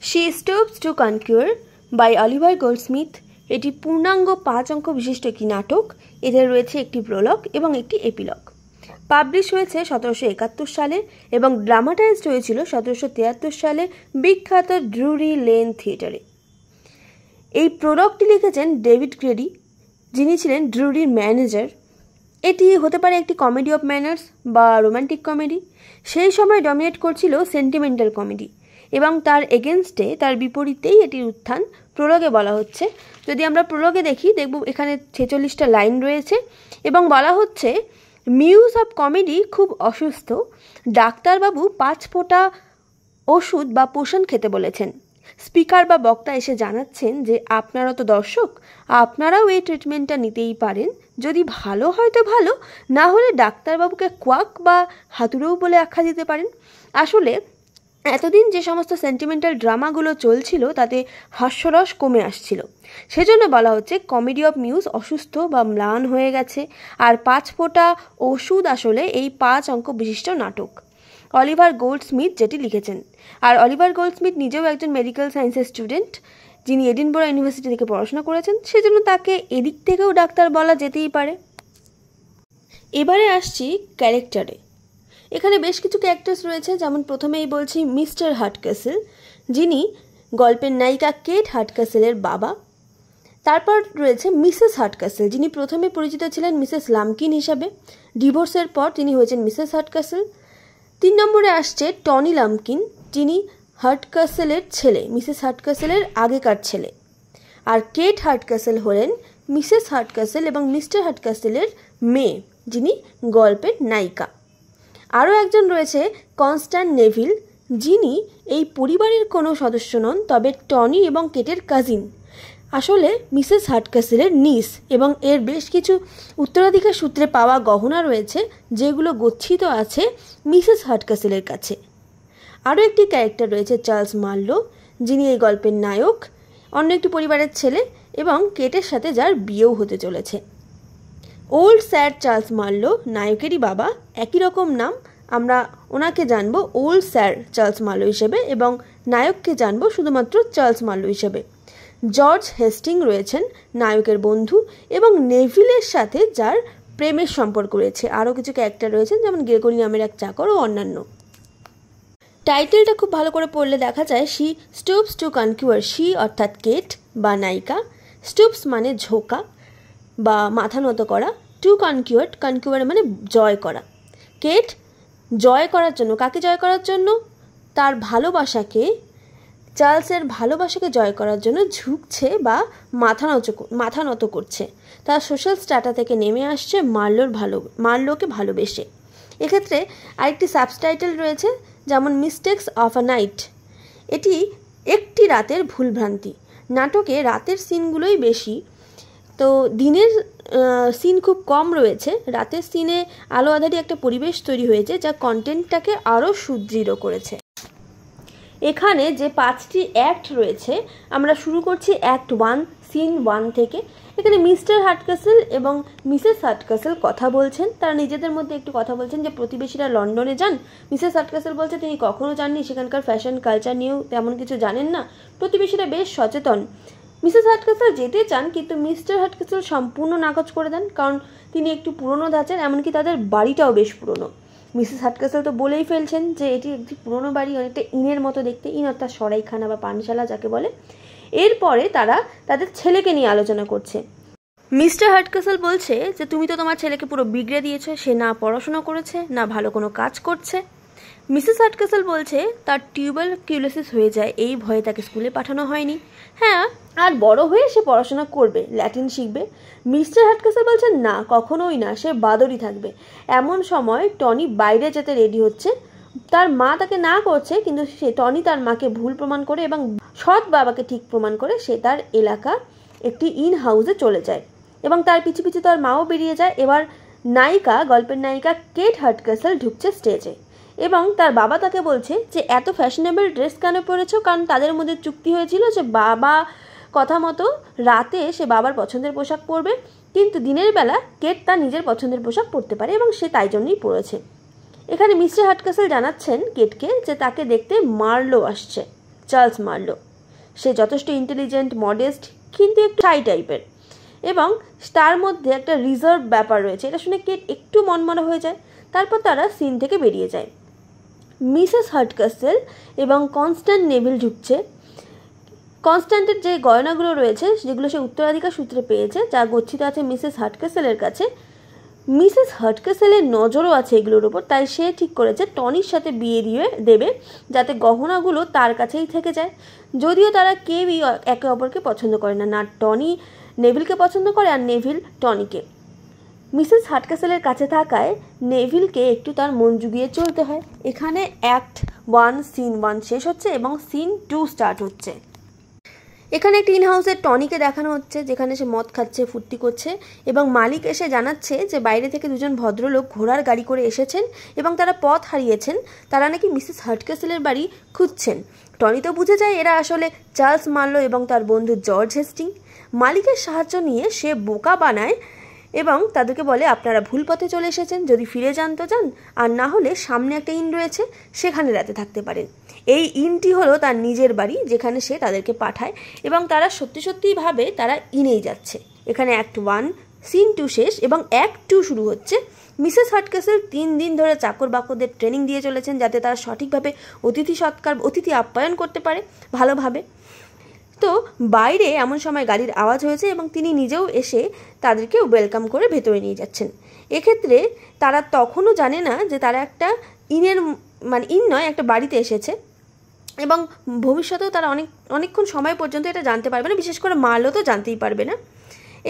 She stoops to conquer by Oliver Goldsmith এটি পূর্ণাঙ্গ 5 অঙ্ক বিশিষ্ট একটি নাটক। এতে রয়েছে একটি প্রলগ এবং একটি এপিলগ। পাবলিশ হয়েছে 1771 সালে এবং ড্রামাটাইজড হয়েছিল 1773 সালে বিখ্যাত ড্রুরি লেন থিয়েটারে। এই প্রলগটি লিখেছেন ডেভিড গ্রেডি, যিনি ছিলেন ড্রুরির ম্যানেজার। এটি হতে পারে একটি কমেডি অফ ম্যানার্স বা রোমান্টিক কমেডি। সেই সময় ডমিনেট করছিল সেন্টিমেন্টাল কমেডি এবং তার এগেনস্টে, তার বিপরীতেই এটির উত্থান প্রলগে বলা হচ্ছে। যদি আমরা প্রলগে দেখব এখানে 46টা লাইন রয়েছে এবং বলা হচ্ছে, মিউজ অফ কমেডি খুব অসুস্থ, ডাক্তারবাবু 5 ফোঁটা ওষুধ বা পোষণ খেতে বলেছেন। স্পিকার বা বক্তা এসে জানাচ্ছেন যে আপনারা তো দর্শক, আপনারাও এই ট্রিটমেন্টটা নিতেই পারেন, যদি ভালো হয় তো ভালো, না হলে ডাক্তারবাবুকে কোয়াক বা হাতুড়েও বলে আখ্যা দিতে পারেন। আসলে এতদিন যে সমস্ত সেন্টিমেন্টাল ড্রামাগুলো চলছিল তাতে হাস্যরস কমে আসছিল, সেজন্য বলা হচ্ছে কমেডি অফ মিউজ অসুস্থ বা ম্লান হয়ে গেছে। আর 5 ফোঁটা ওষুধ আসলে এই 5 অঙ্ক বিশিষ্ট নাটক অলিভার গোল্ডস্মিথ যেটি লিখেছেন। আর অলিভার গোল্ডস্মিথ নিজেও একজন মেডিকেল সায়েন্সের স্টুডেন্ট, যিনি এডিনবরা ইউনিভার্সিটি থেকে পড়াশোনা করেছেন, সেজন্য তাকে এদিক থেকেও ডাক্তার বলা যেতেই পারে। এবারে আসছি ক্যারেক্টারে। এখানে বেশ কিছু ক্যারেক্টার্স রয়েছে, যেমন প্রথমেই বলছি মিস্টার হার্টক্যাসল, যিনি গল্পের নায়িকা কেট হার্টক্যাসলের বাবা। তারপর রয়েছে মিসেস হার্টক্যাসল, যিনি প্রথমে পরিচিত ছিলেন মিসেস লামকিন হিসাবে। ডিভোর্সের পর তিনি হয়েছেন মিসেস হার্টক্যাসল। 3 নম্বরে আসছে টনি লামকিন, যিনি হার্টক্যাসলের ছেলে, মিসেস হার্টক্যাসলের আগেকার ছেলে। আর কেট হার্টক্যাসল হলেন মিসেস হার্টক্যাসল এবং মিস্টার হার্টক্যাসলের মেয়ে, যিনি গল্পের নায়িকা। আরও একজন রয়েছে কনস্ট্যান্ট নেভিল, যিনি এই পরিবারের কোনো সদস্য নন, তবে টনি এবং কেটের কাজিন, আসলে মিসেস হার্টক্যাসলের নিস, এবং এর বেশ কিছু উত্তরাধিকার সূত্রে পাওয়া গহনা রয়েছে যেগুলো গচ্ছিত আছে মিসেস হার্টক্যাসলের কাছে। আরও একটি ক্যারেক্টার রয়েছে চার্লস মার্লো, যিনি এই গল্পের নায়ক, অন্য একটি পরিবারের ছেলে এবং কেটের সাথে যার বিয়েও হতে চলেছে। ওল্ড স্যার চার্লস মার্লো নায়কেরই বাবা, একই রকম নাম, আমরা ওনাকে জানবো ওল্ড স্যার চার্লস মার্লো হিসেবে এবং নায়ককে জানবো শুধুমাত্র চার্লস মার্লো হিসেবে। জর্জ হেস্টিং রয়েছেন নায়কের বন্ধু এবং নেভিলের সাথে যার প্রেমের সম্পর্ক রয়েছে। আরও কিছু ক্যারেক্টার রয়েছেন, যেমন গ্রেগরি নামের এক চাকর ও অন্যান্য। টাইটেলটা খুব ভালো করে পড়লে দেখা যায়, she stoops to conquer, she অর্থাৎ কেট বা নায়িকা, স্টুপস মানে ঝোঁকা বা মাথা নত করা, টু কনকিউর, কনকিউর মানে জয় করা। কেট জয় করার জন্য, কাকে জয় করার জন্য? তার ভালোবাসাকে, চার্লসের ভালোবাসাকে জয় করার জন্য ঝুঁকছে বা মাথা নত করছে। তার সোশ্যাল স্ট্যাটা থেকে নেমে আসছে মার্লোকে ভালোবেসে। এক্ষেত্রে আরেকটি সাবটাইটেল রয়েছে, যেমন মিস্টেক্স অফ আ নাইট, এটি একটি রাতের ভুলভ্রান্তি। নাটকে রাতের সিনগুলোই বেশি, তো দিনের সিন খুব কম রয়েছে। রাতের সিনে আলো আঁধারি একটা পরিবেশ তৈরি হয়েছে যা কন্টেন্টটাকে আরও সুদৃঢ় করেছে। এখানে যে 5টি অ্যাক্ট রয়েছে, আমরা শুরু করছি অ্যাক্ট 1 সিন 1 থেকে। এখানে মিস্টার হার্টক্যাসল এবং মিসেস হার্টক্যাসল কথা বলছেন, তারা নিজেদের মধ্যে একটু কথা বলছেন যে প্রতিবেশীরা লন্ডনে যান। মিসেস হার্টক্যাসল বলছে তিনি কখনো যাননি, সেখানকার ফ্যাশন কালচার নিয়েও তেমন কিছু জানেন না, প্রতিবেশীরা বেশ সচেতন। মিসেস হার্টক্যাসল যেতে চান, কিন্তু মিস্টার হার্টক্যাসল সম্পূর্ণ নাকচ করে দেন, কারণ তিনি একটু পুরনো ধাঁচের, এমনকি তাদের বাড়িটাও বেশ পুরনো। মিসেস হার্টক্যাসল তো বলেই ফেলছেন যে এটি একটি পুরনো বাড়ি, অনেকটা ইনের মতো দেখতে, ইন অর্থাৎ সরাইখানা বা পানশালা যাকে বলে। এরপরে তারা তাদের ছেলেকে নিয়ে আলোচনা করছে। মিস্টার হার্টক্যাসল বলছে যে তুমি তো তোমার ছেলেকে পুরো বিগড়ে দিয়েছো, সে না পড়াশোনা করেছে না ভালো কোনো কাজ করছে। মিসেস হার্টক্যাসল বলছে তার টিউবারকিউলোসিস হয়ে যায়, এই ভয়ে তাকে স্কুলে পাঠানো হয়নি। হ্যাঁ, আর বড় হয়ে সে পড়াশোনা করবে, ল্যাটিন শিখবে। মিস্টার হার্টক্যাসল বলছেন না, কখনোই না, সে বাদরই থাকবে। এমন সময় টনি বাইরে যেতে রেডি হচ্ছে, তার মা তাকে না করছে, কিন্তু টনি তার মাকে ভুল প্রমাণ করে এবং সৎ বাবাকে ঠিক প্রমাণ করে সে তার এলাকা একটি ইন হাউসে চলে যায় এবং তার পিছু পিছু তার মাও বেরিয়ে যায়। এবার নায়িকা, গল্পের নায়িকা কেট হার্টক্যাসল ঢুকছে স্টেজে এবং তার বাবা তাকে বলছে যে এত ফ্যাশনেবল ড্রেস কেন পরেছো, কারণ তাদের মধ্যে চুক্তি হয়েছিল যে বাবা কথা মতো রাতে সে বাবার পছন্দের পোশাক পরবে, কিন্তু দিনের বেলা কেট তার নিজের পছন্দের পোশাক পরতে পারে এবং সে তাই জন্যই পরেছে। এখানে মিস্টার হার্টক্যাসল জানাচ্ছেন কেটকে যে তাকে দেখতে মার্লো আসছে, চার্লস মার্লো। সে যথেষ্ট ইন্টেলিজেন্ট, মডেস্ট, কিন্তু একটু শাই টাইপের, এবং তার মধ্যে একটা রিজার্ভ ব্যাপার রয়েছে। এটা শুনে কেট একটু মনমরা হয়ে যায়। তারপর তারা সিন থেকে বেরিয়ে যায়। মিসেস হার্টকাসেল এবং কনস্ট্যান্ট নেভিল ঢুকছে। কনস্ট্যান্টের যে গয়নাগুলো রয়েছে যেগুলো সে উত্তরাধিকার সূত্রে পেয়েছে, যা গচ্ছিত আছে মিসেস হার্টকাসেলের কাছে, মিসেস হার্টকাসেলের নজরও আছে এগুলোর ওপর। তাই সে ঠিক করেছে টনির সাথে বিয়ে দিয়ে দেবে, যাতে গহনাগুলো তার কাছেই থেকে যায়। যদিও তারা কেউই একে অপরকে পছন্দ করে না, না টনি নেভিলকে পছন্দ করে আর নেভিল টনিকে। মিসেস হার্টকাসেলের কাছে থাকায় নেভিলকে একটু তার মন জুগিয়ে চলতে হয়। এখানে অ্যাক্ট 1 সিন 1 শেষ হচ্ছে এবং সিন 2 স্টার্ট হচ্ছে। এখানে টিন হাউসের টনিকে দেখানো হচ্ছে, যেখানে সে মদ খাচ্ছে, ফুর্তি করছে, এবং মালিক এসে জানাচ্ছে যে বাইরে থেকে দুজন ভদ্রলোক ঘোড়ার গাড়ি করে এসেছেন এবং তারা পথ হারিয়েছেন। তারা নাকি মিসেস হার্টকাসেলের বাড়ি খুঁজছেন। টনি তো বুঝে যায় এরা আসলে চার্লস মার্লো এবং তার বন্ধু জর্জ হেস্টিং। মালিকের সাহায্য নিয়ে সে বোকা বানায় এবং তাদেরকে বলে, আপনারা ভুল পথে চলে এসেছেন, যদি ফিরে যান তো যান, আর না হলে সামনে একটা ইন রয়েছে, সেখানে রাতে থাকতে পারেন। এই ইনটি হলো তার নিজের বাড়ি, যেখানে সে তাদেরকে পাঠায়, এবং তারা সত্যি সত্যিই ভাবে তারা ইনেই যাচ্ছে। এখানে অ্যাক্ট 1 সিন 2 শেষ এবং অ্যাক্ট 2 শুরু হচ্ছে। মিসেস হার্টকাসেল 3 দিন ধরে চাকর বাকরদের ট্রেনিং দিয়ে চলেছেন, যাতে তারা সঠিকভাবে অতিথি আপ্যায়ন করতে পারে ভালোভাবে। তো বাইরে এমন সময় গাড়ির আওয়াজ হয়েছে এবং তিনি নিজেও এসে তাদেরকে ওয়েলকাম করে ভেতরে নিয়ে যাচ্ছেন। এক্ষেত্রে তারা তখনও জানে না যে তারা একটা ইন নয়, একটা বাড়িতে এসেছে, এবং ভবিষ্যতেও তারা অনেকক্ষণ সময় পর্যন্ত এটা জানতে পারবে না, বিশেষ করে মার্লো তো জানতেই পারবে না।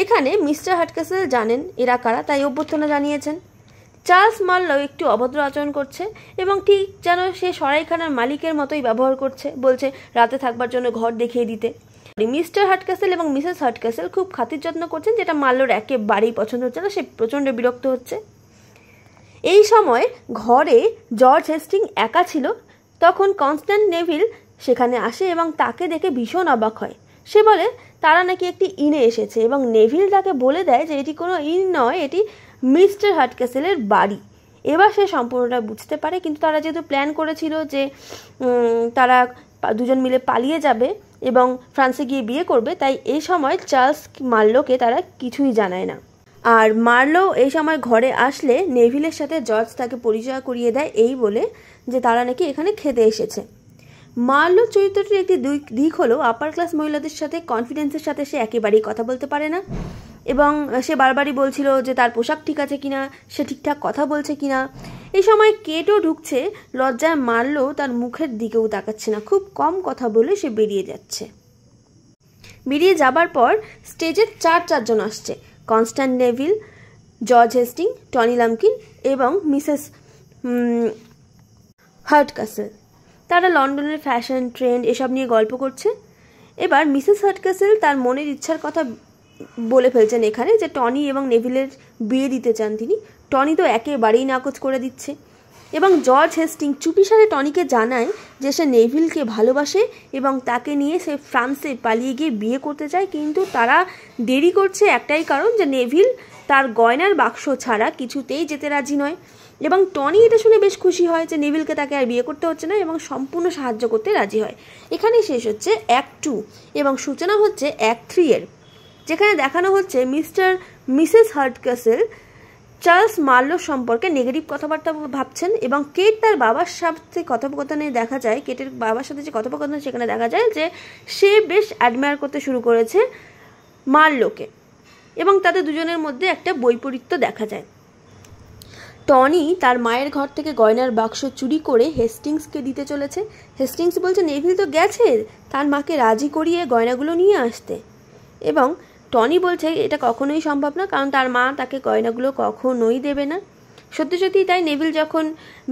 এখানে মিস্টার হার্টকাসেল জানেন এরা কারা, তাই অভ্যর্থনা জানিয়েছেন। চার্লস মার্লো একটু অভদ্র আচরণ করছে এবং ঠিক যেন সে সরাইখানার মালিকের মতোই ব্যবহার করছে, বলছে রাতে থাকবার জন্য ঘর দেখিয়ে দিতে। মিস্টার হার্টকাসেল এবং মিসেস হার্টকাসেল খুব খাতির যত্ন করছেন, যেটা মার্লোর একেবারেই পছন্দ হচ্ছে না। সে প্রচণ্ড বিরক্ত হচ্ছে। এই সময় ঘরে জর্জ হেস্টিং একা ছিল। তখন কনস্ট্যান্ট নেভিল সেখানে আসে এবং তাকে দেখে ভীষণ অবাক হয়। সে বলে তারা নাকি একটি ইনে এসেছে, এবং নেভিল তাকে বলে দেয় যে এটি কোনো ইন নয়, এটি মিস্টার হার্টকাসেলের বাড়ি। এবার সে সম্পূর্ণটা বুঝতে পারে, কিন্তু তারা যেহেতু প্ল্যান করেছিল যে তারা দুজন মিলে পালিয়ে যাবে এবং ফ্রান্সে গিয়ে বিয়ে করবে, তাই এই সময় চার্লস মার্লোকে তারা কিছুই জানায় না। আর মার্লো এই সময় ঘরে আসলে নেভিলের সাথে জর্জ তাকে পরিচয় করিয়ে দেয় এই বলে যে তারা নাকি এখানে খেতে এসেছে। মার্লোর চরিত্রটির একটি দিক হলো আপার ক্লাস মহিলাদের সাথে কনফিডেন্সের সাথে সে একেবারেই কথা বলতে পারে না, এবং সে বারবারই বলছিল যে তার পোশাক ঠিক আছে কিনা, সে ঠিকঠাক কথা বলছে কিনা। এই সময় কেটও ঢুকছে। লজ্জায় মার্লো তার মুখের দিকেও তাকাচ্ছে না, খুব কম কথা বলে সে বেরিয়ে যাচ্ছে। বেরিয়ে যাবার পর স্টেজে চারজন আসছে: Constance Neville, George Hastings, Tony Lumpkin এবং মিসেস হার্টকাসেল। তারা লন্ডনের ফ্যাশন, ট্রেন্ড এসব নিয়ে গল্প করছে। এবার মিসেস হার্টকাসেল তার মনের ইচ্ছার কথা বলে ফেলছেন এখানে, যে টনি এবং নেভিলের বিয়ে দিতে চান তিনি। টনি তো একেবারেই নাকচ করে দিচ্ছে, এবং জর্জ হেস্টিং চুপিসারে টনিকে জানায় যে সে নেভিলকে ভালোবাসে এবং তাকে নিয়ে সে ফ্রান্সে পালিয়ে গিয়ে বিয়ে করতে চায়। কিন্তু তারা দেরি করছে একটাই কারণ, যে নেভিল তার গয়নার বাক্স ছাড়া কিছুতেই যেতে রাজি নয়, এবং টনি এটা শুনে বেশ খুশি হয় যে নেভিলকে তাকে আর বিয়ে করতে হচ্ছে না, এবং সম্পূর্ণ সাহায্য করতে রাজি হয়। এখানেই শেষ হচ্ছে অ্যাক্ট 2 এবং সূচনা হচ্ছে অ্যাক্ট 3 এর, যেখানে দেখানো হচ্ছে মিসেস হার্টকাসেল চার্লস মার্লোর সম্পর্কে নেগেটিভ কথাবার্তা ভাবছেন, এবং কেট তার বাবার সাথে কথোপকথনে দেখা যায়, কেটের বাবার সাথে যে কথোপকথন সেখানে দেখা যায় যে সে বেশ অ্যাডমায়ার করতে শুরু করেছে মার্লোকে, এবং তাদের দুজনের মধ্যে একটা বৈপরীত্য দেখা যায়। টনি তার মায়ের ঘর থেকে গয়নার বাক্স চুরি করে হেস্টিংসকে দিতে চলেছে। হেস্টিংস বলছে নেভিল তো গেছে তার মাকে রাজি করিয়ে গয়নাগুলো নিয়ে আসতে, এবং টনি বলছে এটা কখনোই সম্ভব না, কারণ তার মা তাকে গয়নাগুলো কখনোই দেবে না। সত্যি সত্যি তাই নেভিল যখন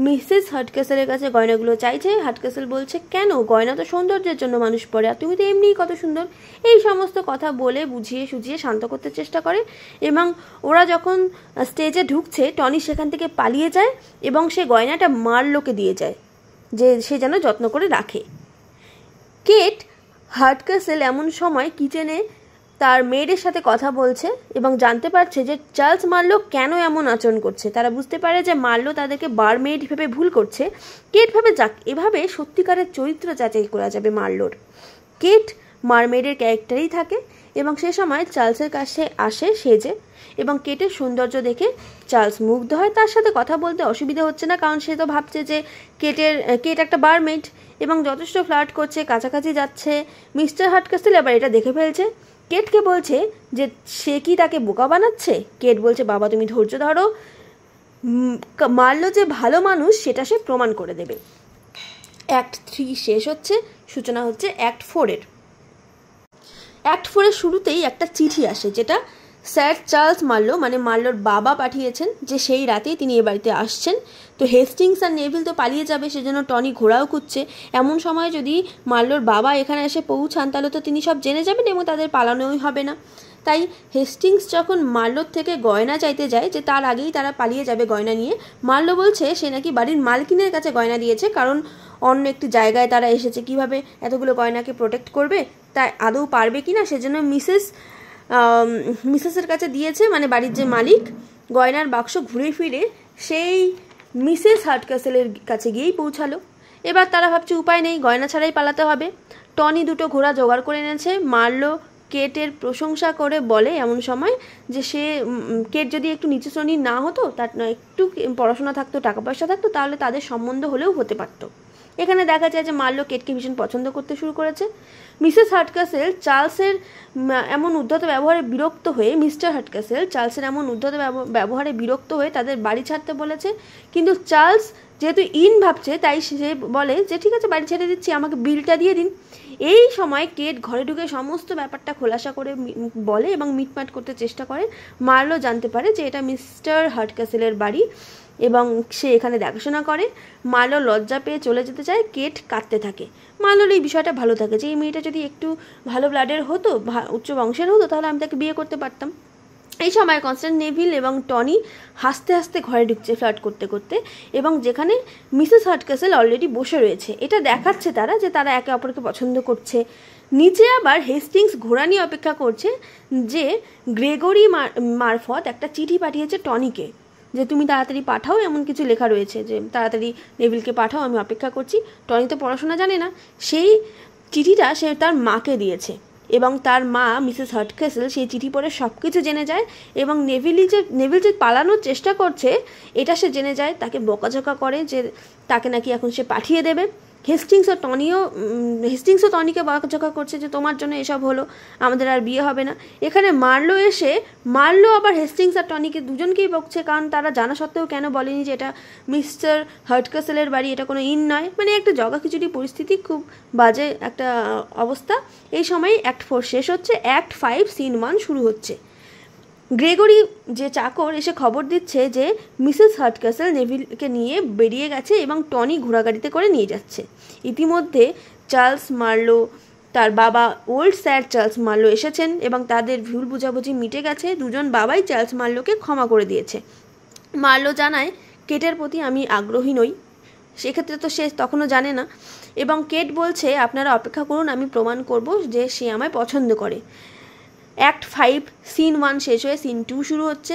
মিসেস হার্টকাসেলের কাছে গয়নাগুলো চাইছে, হার্টকাসেল বলছে কেন, গয়না তো সৌন্দর্যের জন্য মানুষ পরে, আর তুমি তো এমনিই কত সুন্দর। এই সমস্ত কথা বলে বুঝিয়ে সুঝিয়ে শান্ত করতে চেষ্টা করে, এবং ওরা যখন স্টেজে ঢুকছে টনি সেখান থেকে পালিয়ে যায় এবং সে গয়নাটা মার্লোকে দিয়ে যায়, যে সে যেন যত্ন করে রাখে। কেট হার্টকাসেল এমন সময় কিচেনে তার মেয়েদের সাথে কথা বলছে এবং জানতে পারছে যে চার্লস মার্লো কেন এমন আচরণ করছে। তারা বুঝতে পারে যে মার্লো তাদেরকে বারমেড ভেবে ভুল করছে। কেট ভাবে যাক এভাবে সত্যিকারের চরিত্র যাচাই করা যাবে মার্লোর। কেট মারমেডের ক্যারেক্টারেই থাকে এবং সে সময় চার্লসের কাছে আসে সেজে এবং কেটের সৌন্দর্য দেখে চার্লস মুগ্ধ হয়। তার সাথে কথা বলতে অসুবিধা হচ্ছে না, কারণ সে তো ভাবছে যে কেট একটা বারমেড এবং যথেষ্ট ফ্লার্ট করছে, কাছাকাছি যাচ্ছে। মিস্টার হাডকাসেল এবার এটা দেখে ফেলছে, কেটকে বলছে যে সে কি তাকে বোকা বানাচ্ছে। কেট বলছে, বাবা তুমি ধৈর্য ধরো, মার্লো যে ভালো মানুষ সেটা সে প্রমাণ করে দেবে। অ্যাক্ট 3 শেষ হচ্ছে, সূচনা হচ্ছে অ্যাক্ট 4-এর। অ্যাক্ট 4-এর শুরুতেই একটা চিঠি আসে, যেটা স্যার চার্লস মার্লো মানে মার্লোর বাবা পাঠিয়েছেন, যে সেই রাতেই তিনি এ বাড়িতে আসছেন। তো হেস্টিংস আর নেভিল তো পালিয়ে যাবে, সেজন্য টনি ঘোড়াও খুঁজছে। এমন সময় যদি মার্লোর বাবা এখানে এসে পৌঁছান তাহলে তো তিনি সব জেনে যাবেন এবং তাদের পালানোই হবে না। তাই হেস্টিংস যখন মার্লোর থেকে গয়না চাইতে যায়, যে তার আগেই তারা পালিয়ে যাবে গয়না নিয়ে, মার্লো বলছে সে নাকি বাড়ির মালকিনের কাছে গয়না দিয়েছে, কারণ অন্য একটি জায়গায় তারা এসেছে, কিভাবে এতগুলো গয়নাকে প্রোটেক্ট করবে, তাই আদৌ পারবে কি না, সেজন্য মিসেসের কাছে দিয়েছে, মানে বাড়ির যে মালিক। গয়নার বাক্স ঘুরে ফিরে সেই মিসেস হাডকাসেলের কাছে গিয়েই পৌঁছালো। এবার তারা ভাবছে উপায় নেই, গয়না ছাড়াই পালাতে হবে। টনি 2টো ঘোড়া জোগাড় করে এনেছে। মার্লো কেটের প্রশংসা করে বলে এমন সময় যে কেট যদি একটু নিচু শ্রেণীর না হতো, তার একটু পড়াশোনা থাকতো, টাকা পয়সা থাকতো, তাহলে তাদের সম্বন্ধ হলেও হতে পারতো। এখানে দেখা যায় যে মার্লো কেটকে ভীষণ পছন্দ করতে শুরু করেছে। মিসেস হাডকাসেল চার্লসের এমন উদ্ধত ব্যবহারে বিরক্ত হয়ে বিরক্ত হয়ে তাদের বাড়ি ছাড়তে বলেছে। কিন্তু চার্লস যেহেতু ভাবছে, তাই সে বলে যে ঠিক আছে বাড়ি ছেড়ে দিচ্ছি, আমাকে বিলটা দিয়ে দিন। এই সময় কেট ঘরে ঢুকে সমস্ত ব্যাপারটা খোলাসা করে বলে এবং মিটমাট করতে চেষ্টা করে। মার্লো জানতে পারে যে এটা মিস্টার হাডকাসেলের বাড়ি এবং সে এখানে দেখাশোনা করে। মার্লো লজ্জা পেয়ে চলে যেতে চায়, কেট কাঁদতে থাকে। মার্লোর এই বিষয়টা ভালো থাকে যে এই মেয়েটা যদি একটু ভালো ব্লাডের হতো, উচ্চ বংশের হতো, তাহলে আমি তাকে বিয়ে করতে পারতাম। এই সময় কনস্ট্যান্ট নেভিল এবং টনি হাসতে হাসতে ঘরে ঢুকছে ফ্লার্ট করতে করতে, এবং যেখানে মিসেস হাডকাসেল অলরেডি বসে রয়েছে। এটা দেখাচ্ছে তারা যে তারা একে অপরকে পছন্দ করছে। নিচে আবার হেস্টিংস ঘোড়া নিয়ে অপেক্ষা করছে, যে গ্রেগরি মারফত একটা চিঠি পাঠিয়েছে টনিকে, যে তুমি তাড়াতাড়ি পাঠাও, এমন কিছু লেখা রয়েছে যে তাড়াতাড়ি নেভিলকে পাঠাও, আমি অপেক্ষা করছি। টনি তো পড়াশোনা জানে না, সেই চিঠিটা সে তার মাকে দিয়েছে এবং তার মা মিসেস হাডকাসেল সেই চিঠি পড়ে সব কিছু জেনে যায় এবং নেভিল যে পালানোর চেষ্টা করছে এটা সে জেনে যায়। তাকে বকাঝকা করে যে তাকে নাকি এখন সে পাঠিয়ে দেবে। হেস্টিংসও টনিকে বকাঝকা করছে যে তোমার জন্য এসব হলো, আমাদের আর বিয়ে হবে না। এখানে মার্লো আবার হেস্টিংস আর টনিকে দুজনকেই বকছে, কারণ তারা জানা সত্ত্বেও কেন বলেনি যে এটা মিস্টার হাডকাসেলের বাড়ি, এটা কোনো ইন নয়। মানে একটা জগাখিচুড়ি পরিস্থিতি, খুব বাজে একটা অবস্থা। এই সময় অ্যাক্ট 4 শেষ হচ্ছে, অ্যাক্ট 5 সিন 1 শুরু হচ্ছে। গ্রেগরি যে চাকর এসে খবর দিচ্ছে যে মিসেস হাডকাসেল নেভিলকে নিয়ে বেরিয়ে গেছে এবং টনি ঘোড়াগাড়িতে করে নিয়ে যাচ্ছে। ইতিমধ্যে চার্লস মার্লো, তার বাবা ওল্ড স্যার চার্লস মার্লো এসেছেন এবং তাদের ভুল বুঝাবুঝি মিটে গেছে। দুজন বাবাই চার্লস মার্লোকে ক্ষমা করে দিয়েছে। মার্লো জানায় কেটের প্রতি আমি আগ্রহী নই, সেক্ষেত্রে তো সে তখনও জানে না, এবং কেট বলছে আপনারা অপেক্ষা করুন, আমি প্রমাণ করব যে সে আমায় পছন্দ করে। অ্যাক্ট 5 সিন 1 শেষ হয়ে সিন 2 শুরু হচ্ছে।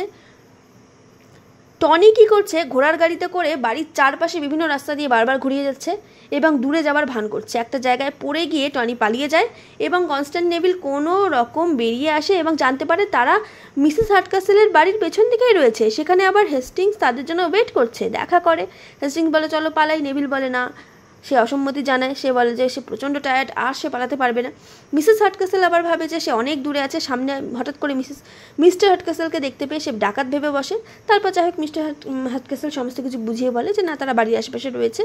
টনি কী করছে, ঘোড়ার গাড়িতে করে বাড়ির চারপাশে বিভিন্ন রাস্তা দিয়ে বারবার ঘুরিয়ে যাচ্ছে এবং দূরে যাবার ভান করছে। একটা জায়গায় পড়ে গিয়ে টনি পালিয়ে যায় এবং কনস্ট্যান্ট নেভিল কোনো রকম বেরিয়ে আসে এবং জানতে পারে তারা মিসেস হাডকাসেলের বাড়ির পেছন দিকেই রয়েছে। সেখানে আবার হেস্টিংস তাদের জন্য ওয়েট করছে, দেখা করে। হেস্টিংস বলে চলো পালাই, নেভিল বলে না, সে অসম্মতি জানায়। সে বলে যে সে প্রচণ্ড টায়ার্ড, আর সে পালাতে পারবে না। মিসেস হাডকাসেল আবার ভাবে যে সে অনেক দূরে আছে, সামনে হঠাৎ করে মিস্টার হাডকাসেলকে দেখতে পেয়ে সে ডাকাত ভেবে বসে। তারপর যাই হোক মিস্টার হাডকাসেল সমস্ত কিছু বুঝিয়ে বলে যে না, তারা বাড়ির আশেপাশে রয়েছে,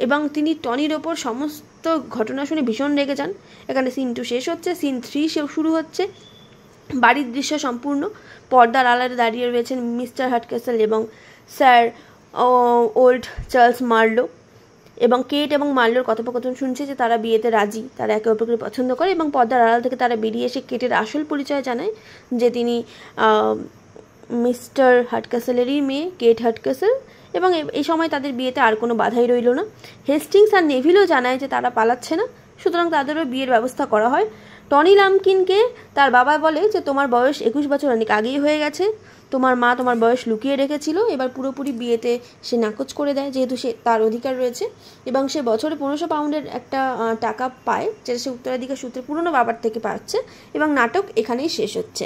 এবং তিনি টনির ওপর সমস্ত ঘটনা শুনে ভীষণ রেগে যান। এখানে সিন 2 শেষ হচ্ছে, সিন 3 শুরু হচ্ছে। বাড়ির দৃশ্য সম্পূর্ণ, পর্দার আড়ালে দাঁড়িয়ে রয়েছেন মিস্টার হাডকাসেল এবং স্যার ওল্ড চার্লস মার্লো, এবং কেট এবং মার্লোর কথোপকথন শুনছে যে তারা বিয়েতে রাজি, তারা একে অপরকে পছন্দ করে, এবং পর্দার আড়াল থেকে তারা বেরিয়ে এসে কেটের আসল পরিচয় জানায় যে তিনি মিস্টার হাডকাসেলেরই মেয়ে, কেট হাডকাসেল, এবং এই সময় তাদের বিয়েতে আর কোনো বাধাই রইল না। হেস্টিংস আর নেভিলও জানায় যে তারা পালাচ্ছে না, সুতরাং তাদেরও বিয়ের ব্যবস্থা করা হয়। টনি লাম্পকিনকে তার বাবা বলে যে তোমার বয়স 21 বছর অনেক আগেই হয়ে গেছে, তোমার মা তোমার বয়স লুকিয়ে রেখেছিল, এবার পুরোপুরি বিয়েতে সে নাকচ করে দেয়, যেহেতু সে তার অধিকার রয়েছে। এবং সে বছরে 1500 পাউন্ডের একটা টাকা পায়, যেটা সে উত্তরাধিকার সূত্রে পুরনো বাবার থেকে পাচ্ছে। এবং নাটক এখানেই শেষ হচ্ছে।